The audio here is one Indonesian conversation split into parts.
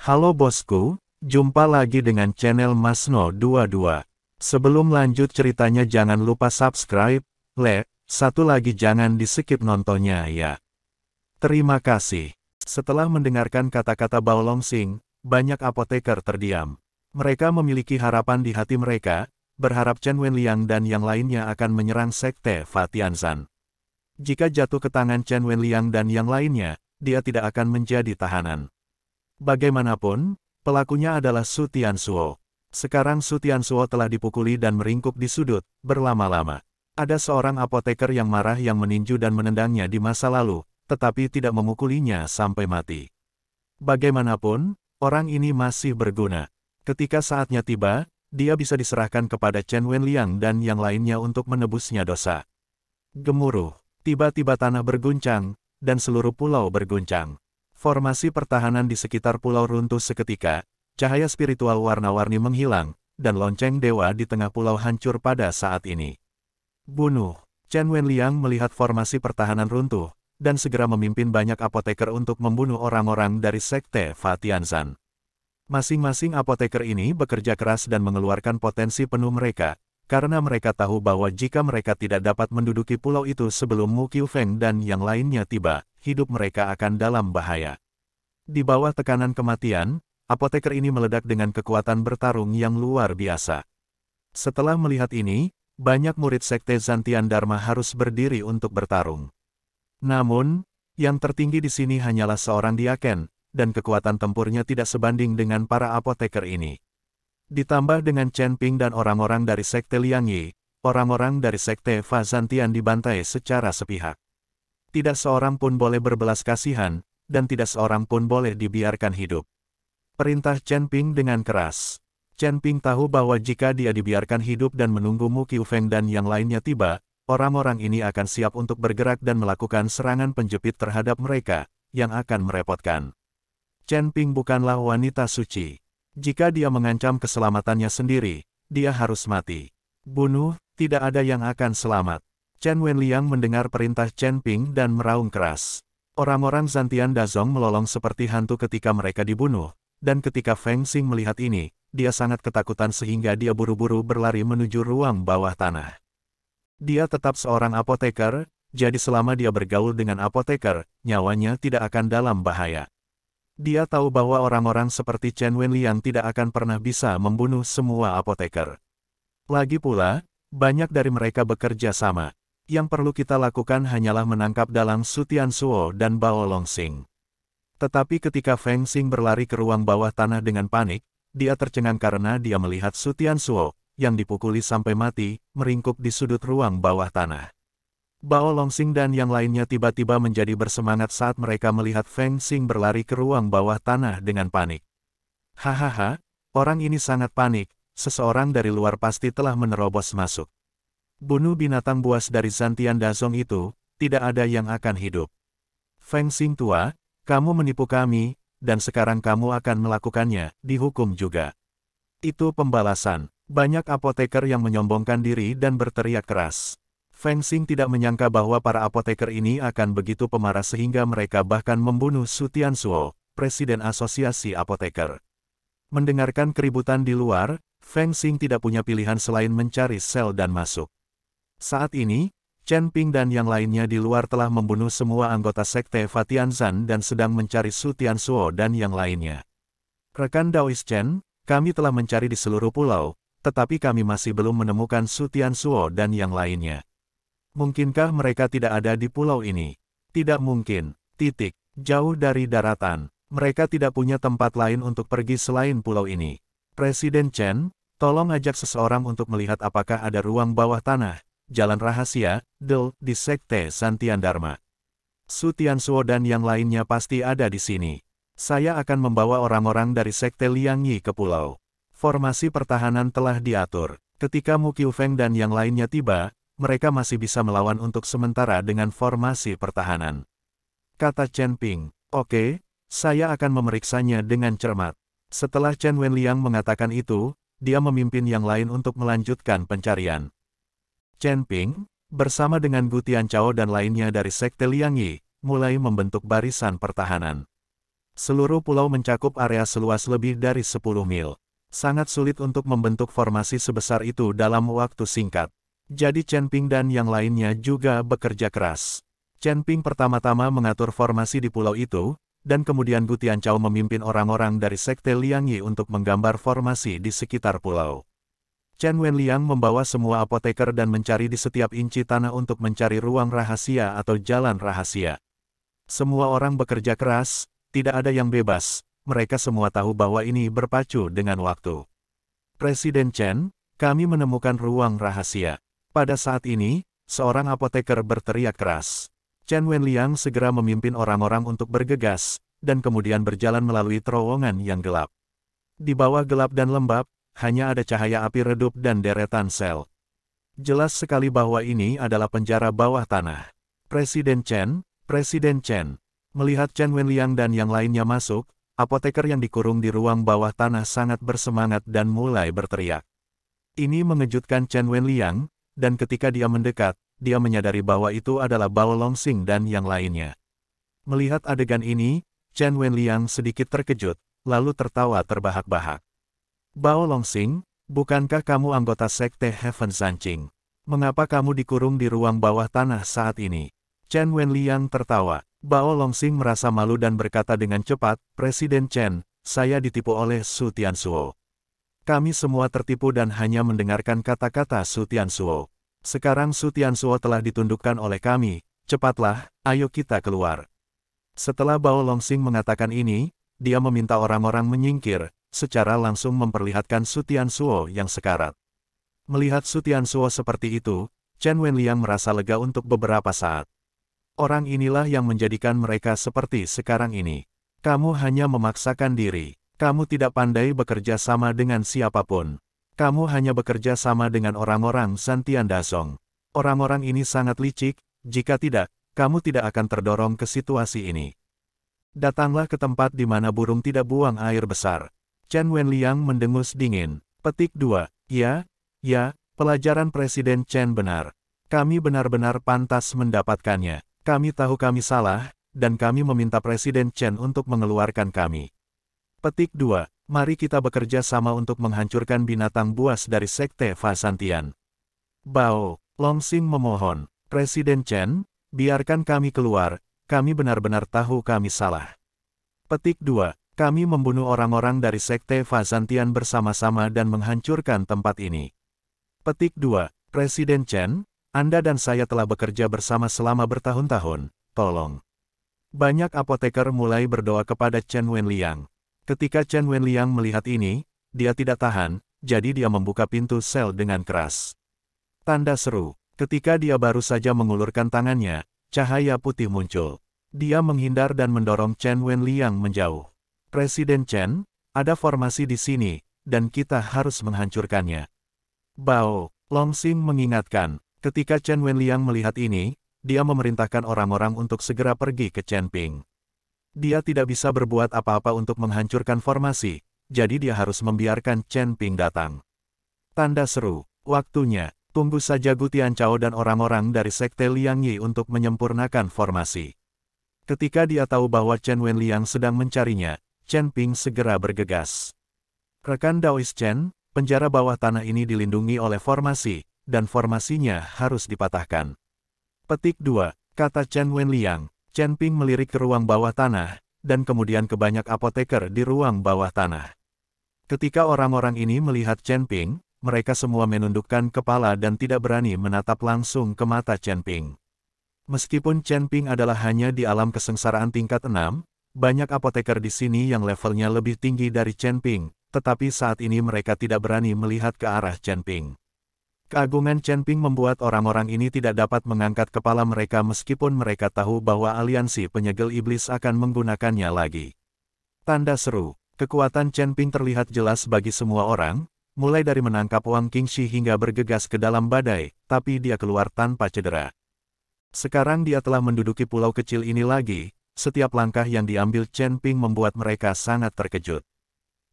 Halo bosku, jumpa lagi dengan channel Masno22. Sebelum lanjut ceritanya jangan lupa subscribe, satu lagi jangan di-skip nontonnya ya. Terima kasih. Setelah mendengarkan kata-kata Bao Longsing, banyak apoteker terdiam. Mereka memiliki harapan di hati mereka, berharap Chen Wenliang dan yang lainnya akan menyerang Sekte Fa Tianzhan. Jika jatuh ke tangan Chen Wenliang dan yang lainnya, dia tidak akan menjadi tahanan. Bagaimanapun, pelakunya adalah Su Tianzuo. Sekarang Su Tianzuo telah dipukuli dan meringkuk di sudut, berlama-lama. Ada seorang apoteker yang marah yang meninju dan menendangnya di masa lalu, tetapi tidak memukulinya sampai mati. Bagaimanapun, orang ini masih berguna. Ketika saatnya tiba, dia bisa diserahkan kepada Chen Wenliang dan yang lainnya untuk menebusnya dosa. Gemuruh, tiba-tiba tanah berguncang, dan seluruh pulau berguncang. Formasi pertahanan di sekitar pulau runtuh seketika, cahaya spiritual warna-warni menghilang, dan lonceng dewa di tengah pulau hancur pada saat ini. Bunuh! Chen Wenliang melihat formasi pertahanan runtuh, dan segera memimpin banyak apoteker untuk membunuh orang-orang dari Sekte Fa Tianzhan. Masing-masing apoteker ini bekerja keras dan mengeluarkan potensi penuh mereka, karena mereka tahu bahwa jika mereka tidak dapat menduduki pulau itu sebelum Mu Qiufeng dan yang lainnya tiba, hidup mereka akan dalam bahaya. Di bawah tekanan kematian, apoteker ini meledak dengan kekuatan bertarung yang luar biasa. Setelah melihat ini, banyak murid Sekte Zantian Dharma harus berdiri untuk bertarung. Namun, yang tertinggi di sini hanyalah seorang diaken, dan kekuatan tempurnya tidak sebanding dengan para apoteker ini. Ditambah dengan Chen Ping dan orang-orang dari Sekte Liang Yi, orang-orang dari Sekte Fa Zantian dibantai secara sepihak. Tidak seorang pun boleh berbelas kasihan, dan tidak seorang pun boleh dibiarkan hidup. Perintah Chen Ping dengan keras. Chen Ping tahu bahwa jika dia dibiarkan hidup dan menunggu Mu Qiufeng dan yang lainnya tiba, orang-orang ini akan siap untuk bergerak dan melakukan serangan penjepit terhadap mereka, yang akan merepotkan. Chen Ping bukanlah wanita suci. Jika dia mengancam keselamatannya sendiri, dia harus mati. Bunuh, tidak ada yang akan selamat. Chen Wenliang mendengar perintah Chen Ping dan meraung keras. Orang-orang Zantian Dazong melolong seperti hantu ketika mereka dibunuh, dan ketika Feng Xing melihat ini, dia sangat ketakutan sehingga dia buru-buru berlari menuju ruang bawah tanah. Dia tetap seorang apoteker, jadi selama dia bergaul dengan apoteker, nyawanya tidak akan dalam bahaya. Dia tahu bahwa orang-orang seperti Chen Wenliang tidak akan pernah bisa membunuh semua apoteker. Lagi pula, banyak dari mereka bekerja sama. Yang perlu kita lakukan hanyalah menangkap dalang Su Tianzuo dan Bao Longsing. Tetapi ketika Feng Xing berlari ke ruang bawah tanah dengan panik, dia tercengang karena dia melihat Su Tianzuo, yang dipukuli sampai mati, meringkuk di sudut ruang bawah tanah. Bao Longsing dan yang lainnya tiba-tiba menjadi bersemangat saat mereka melihat Feng Xing berlari ke ruang bawah tanah dengan panik. Hahaha, orang ini sangat panik, seseorang dari luar pasti telah menerobos masuk. Bunuh binatang buas dari Zantian Dazong itu, tidak ada yang akan hidup. Feng Xing tua, kamu menipu kami, dan sekarang kamu akan melakukannya, dihukum juga. Itu pembalasan. Banyak apoteker yang menyombongkan diri dan berteriak keras. Feng Xing tidak menyangka bahwa para apoteker ini akan begitu pemarah sehingga mereka bahkan membunuh Su Tianzuo, Presiden Asosiasi Apoteker. Mendengarkan keributan di luar, Feng Xing tidak punya pilihan selain mencari sel dan masuk. Saat ini, Chen Ping dan yang lainnya di luar telah membunuh semua anggota Sekte Fa Tianzhan dan sedang mencari Su Tianzuo dan yang lainnya. Rekan Daois Chen, kami telah mencari di seluruh pulau, tetapi kami masih belum menemukan Su Tianzuo dan yang lainnya. Mungkinkah mereka tidak ada di pulau ini? Tidak mungkin. Jauh dari daratan. Mereka tidak punya tempat lain untuk pergi selain pulau ini. Presiden Chen, tolong ajak seseorang untuk melihat apakah ada ruang bawah tanah, jalan rahasia, di Sekte Zantian Dharma. Su Tianzuo dan yang lainnya pasti ada di sini. Saya akan membawa orang-orang dari Sekte Liang Yi ke pulau. Formasi pertahanan telah diatur. Ketika Mu Qiufeng dan yang lainnya tiba, mereka masih bisa melawan untuk sementara dengan formasi pertahanan. Kata Chen Ping, oke, saya akan memeriksanya dengan cermat. Setelah Chen Wenliang mengatakan itu, dia memimpin yang lain untuk melanjutkan pencarian. Chen Ping, bersama dengan Gu Tianchao dan lainnya dari Sekte Liang Yi, mulai membentuk barisan pertahanan. Seluruh pulau mencakup area seluas lebih dari 10 mil. Sangat sulit untuk membentuk formasi sebesar itu dalam waktu singkat. Jadi Chen Ping dan yang lainnya juga bekerja keras. Chen Ping pertama-tama mengatur formasi di pulau itu, dan kemudian Gu Tianchao memimpin orang-orang dari Sekte Liang Yi untuk menggambar formasi di sekitar pulau. Chen Wenliang membawa semua apoteker dan mencari di setiap inci tanah untuk mencari ruang rahasia atau jalan rahasia. Semua orang bekerja keras, tidak ada yang bebas, mereka semua tahu bahwa ini berpacu dengan waktu. Presiden Chen, kami menemukan ruang rahasia. Pada saat ini, seorang apoteker berteriak keras. Chen Wenliang segera memimpin orang-orang untuk bergegas, dan kemudian berjalan melalui terowongan yang gelap. Di bawah gelap dan lembab, hanya ada cahaya api redup dan deretan sel. Jelas sekali bahwa ini adalah penjara bawah tanah. Presiden Chen, melihat Chen Wenliang dan yang lainnya masuk, apoteker yang dikurung di ruang bawah tanah sangat bersemangat dan mulai berteriak. Ini mengejutkan Chen Wenliang, dan ketika dia mendekat, dia menyadari bahwa itu adalah Bao Longxing dan yang lainnya. Melihat adegan ini, Chen Wenliang sedikit terkejut, lalu tertawa terbahak-bahak. Bao Longxing, bukankah kamu anggota Sekte Heaven Zanqing? Mengapa kamu dikurung di ruang bawah tanah saat ini? Chen Wenliang tertawa. Bao Longxing merasa malu dan berkata dengan cepat, Presiden Chen, saya ditipu oleh Su Tianzuo. Kami semua tertipu dan hanya mendengarkan kata-kata Su Tianzuo. Sekarang Su Tianzuo telah ditundukkan oleh kami, cepatlah, ayo kita keluar. Setelah Bao Longxing mengatakan ini, dia meminta orang-orang menyingkir, secara langsung memperlihatkan Su Tianzuo yang sekarat. Melihat Su Tianzuo seperti itu, Chen Wenliang merasa lega untuk beberapa saat. Orang inilah yang menjadikan mereka seperti sekarang ini. Kamu hanya memaksakan diri. Kamu tidak pandai bekerja sama dengan siapapun. Kamu hanya bekerja sama dengan orang-orang Santian Dasong. Orang-orang ini sangat licik, jika tidak, kamu tidak akan terdorong ke situasi ini. Datanglah ke tempat di mana burung tidak buang air besar. Chen Wenliang mendengus dingin. Petik 2. Ya, pelajaran Presiden Chen benar. Kami benar-benar pantas mendapatkannya. Kami tahu kami salah, dan kami meminta Presiden Chen untuk mengeluarkan kami. Petik 2. Mari kita bekerja sama untuk menghancurkan binatang buas dari Sekte Fasantian. Bao Longxing memohon, Presiden Chen, biarkan kami keluar, kami benar-benar tahu kami salah. Petik 2. Kami membunuh orang-orang dari Sekte Fasantian bersama-sama dan menghancurkan tempat ini. Petik 2. Presiden Chen, Anda dan saya telah bekerja bersama selama bertahun-tahun, tolong. Banyak apoteker mulai berdoa kepada Chen Wenliang. Ketika Chen Wenliang melihat ini, dia tidak tahan, jadi dia membuka pintu sel dengan keras. Tanda seru, ketika dia baru saja mengulurkan tangannya, cahaya putih muncul. Dia menghindar dan mendorong Chen Wenliang menjauh. Presiden Chen, ada formasi di sini, dan kita harus menghancurkannya. Bao Longxing mengingatkan, ketika Chen Wenliang melihat ini, dia memerintahkan orang-orang untuk segera pergi ke Chen Ping. Dia tidak bisa berbuat apa-apa untuk menghancurkan formasi, jadi dia harus membiarkan Chen Ping datang. Tanda seru, waktunya, tunggu saja Gu Tianchao dan orang-orang dari Sekte Liang Yi untuk menyempurnakan formasi. Ketika dia tahu bahwa Chen Wenliang sedang mencarinya, Chen Ping segera bergegas. Rekan Daois Chen, penjara bawah tanah ini dilindungi oleh formasi, dan formasinya harus dipatahkan. Petik 2, kata Chen Wenliang. Chen Ping melirik ke ruang bawah tanah, dan kemudian ke banyak apoteker di ruang bawah tanah. Ketika orang-orang ini melihat Chen Ping, mereka semua menundukkan kepala dan tidak berani menatap langsung ke mata Chen Ping. Meskipun Chen Ping adalah hanya di alam kesengsaraan tingkat 6, banyak apoteker di sini yang levelnya lebih tinggi dari Chen Ping, tetapi saat ini mereka tidak berani melihat ke arah Chen Ping. Keagungan Chen Ping membuat orang-orang ini tidak dapat mengangkat kepala mereka meskipun mereka tahu bahwa aliansi penyegel iblis akan menggunakannya lagi. Tanda seru, kekuatan Chen Ping terlihat jelas bagi semua orang, mulai dari menangkap Wang Qingxi hingga bergegas ke dalam badai, tapi dia keluar tanpa cedera. Sekarang dia telah menduduki pulau kecil ini lagi. Setiap langkah yang diambil Chen Ping membuat mereka sangat terkejut.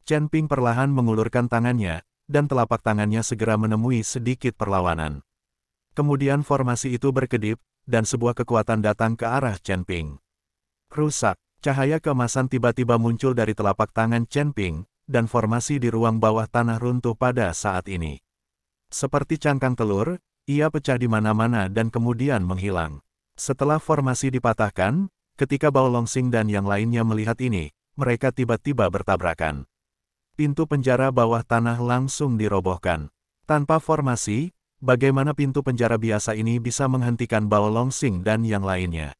Chen Ping perlahan mengulurkan tangannya, dan telapak tangannya segera menemui sedikit perlawanan. Kemudian formasi itu berkedip, dan sebuah kekuatan datang ke arah Chen Ping. Rusak, Cahaya keemasan tiba-tiba muncul dari telapak tangan Chen Ping, dan formasi di ruang bawah tanah runtuh pada saat ini. Seperti cangkang telur, ia pecah di mana-mana dan kemudian menghilang. Setelah formasi dipatahkan, ketika Bao Longsing dan yang lainnya melihat ini, mereka tiba-tiba bertabrakan. Pintu penjara bawah tanah langsung dirobohkan. Tanpa formasi, bagaimana pintu penjara biasa ini bisa menghentikan Bao Longsing dan yang lainnya?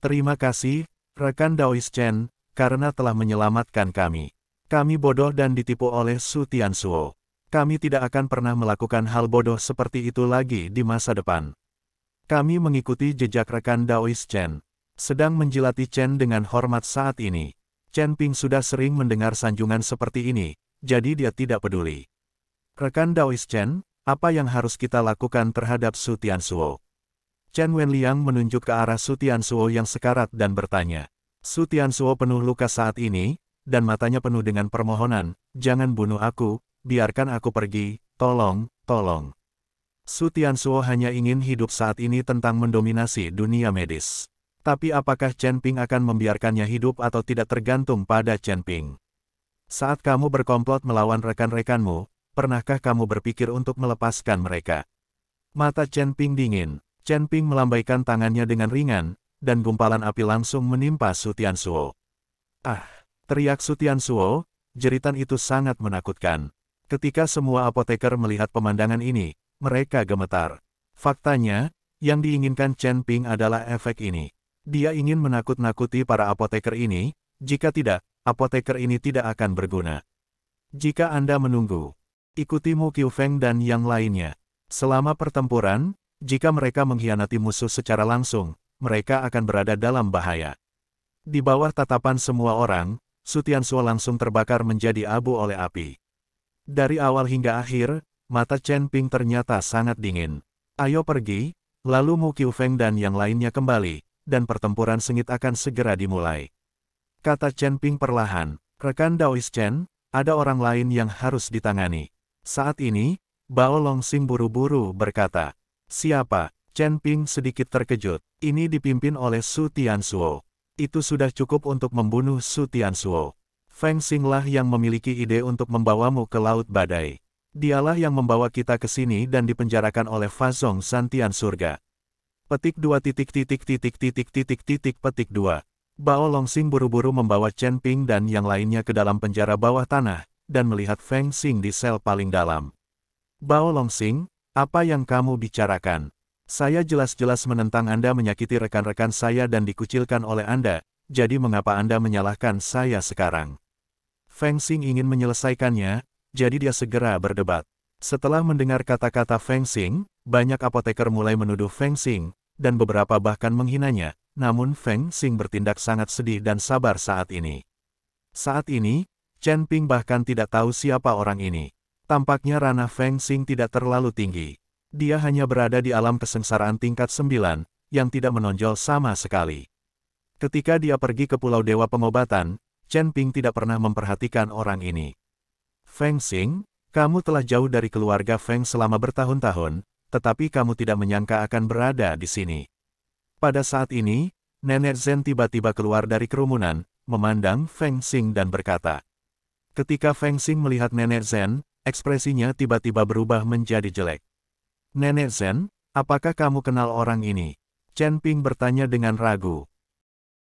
Terima kasih, rekan Daois Chen, karena telah menyelamatkan kami. Kami bodoh dan ditipu oleh Su Tianzuo. Kami tidak akan pernah melakukan hal bodoh seperti itu lagi di masa depan. Kami mengikuti jejak rekan Daois Chen. Sedang menjilati Chen dengan hormat saat ini. Chen Ping sudah sering mendengar sanjungan seperti ini, jadi dia tidak peduli. Rekan Daois Chen, apa yang harus kita lakukan terhadap Su Tianzuo? Chen Wenliang menunjuk ke arah Su Tianzuo yang sekarat dan bertanya. Su Tianzuo penuh luka saat ini, dan matanya penuh dengan permohonan, jangan bunuh aku, biarkan aku pergi, tolong, tolong. Su Tianzuo hanya ingin hidup saat ini tentang mendominasi dunia medis. Tapi apakah Chen Ping akan membiarkannya hidup atau tidak tergantung pada Chen Ping? Saat kamu berkomplot melawan rekan-rekanmu, pernahkah kamu berpikir untuk melepaskan mereka? Mata Chen Ping dingin. Chen Ping melambaikan tangannya dengan ringan, dan gumpalan api langsung menimpa Su Tianzuo. Ah! Teriak Su Tianzuo, jeritan itu sangat menakutkan. Ketika semua apoteker melihat pemandangan ini, mereka gemetar. Faktanya, yang diinginkan Chen Ping adalah efek ini. Dia ingin menakut-nakuti para apoteker ini, jika tidak, apoteker ini tidak akan berguna. Jika Anda menunggu, ikuti Mu Qiufeng dan yang lainnya. Selama pertempuran, jika mereka mengkhianati musuh secara langsung, mereka akan berada dalam bahaya. Di bawah tatapan semua orang, Su Tianzuo langsung terbakar menjadi abu oleh api. Dari awal hingga akhir, mata Chen Ping ternyata sangat dingin. Ayo pergi, lalu Mu Qiufeng dan yang lainnya kembali, dan pertempuran sengit akan segera dimulai. Kata Chen Ping perlahan, rekan Daois Chen, ada orang lain yang harus ditangani. Saat ini, Bao Longsing buru-buru berkata. Siapa? Chen Ping sedikit terkejut. Ini dipimpin oleh Su Tianzuo. Itu sudah cukup untuk membunuh Su Tianzuo. Feng Xing lah yang memiliki ide untuk membawamu ke Laut Badai. Dialah yang membawa kita ke sini dan dipenjarakan oleh Fa Zong Santian Surga. Petik 2 petik 2. Bao Longsing buru-buru membawa Chen Ping dan yang lainnya ke dalam penjara bawah tanah, dan melihat Feng Xing di sel paling dalam. Bao Longsing, apa yang kamu bicarakan? Saya jelas-jelas menentang Anda menyakiti rekan-rekan saya dan dikucilkan oleh Anda, jadi mengapa Anda menyalahkan saya sekarang? Feng Xing ingin menyelesaikannya, jadi dia segera berdebat. Setelah mendengar kata-kata Feng Xing, banyak apoteker mulai menuduh Feng Xing, dan beberapa bahkan menghinanya, namun Feng Xing bertindak sangat sedih dan sabar saat ini. Saat ini, Chen Ping bahkan tidak tahu siapa orang ini. Tampaknya ranah Feng Xing tidak terlalu tinggi. Dia hanya berada di alam kesengsaraan tingkat 9, yang tidak menonjol sama sekali. Ketika dia pergi ke Pulau Dewa Pengobatan, Chen Ping tidak pernah memperhatikan orang ini. Feng Xing, kamu telah jauh dari keluarga Feng selama bertahun-tahun, tetapi kamu tidak menyangka akan berada di sini. Pada saat ini, Nenek Zen tiba-tiba keluar dari kerumunan, memandang Feng Xing dan berkata. Ketika Feng Xing melihat Nenek Zen, ekspresinya tiba-tiba berubah menjadi jelek. Nenek Zen, apakah kamu kenal orang ini? Chen Ping bertanya dengan ragu.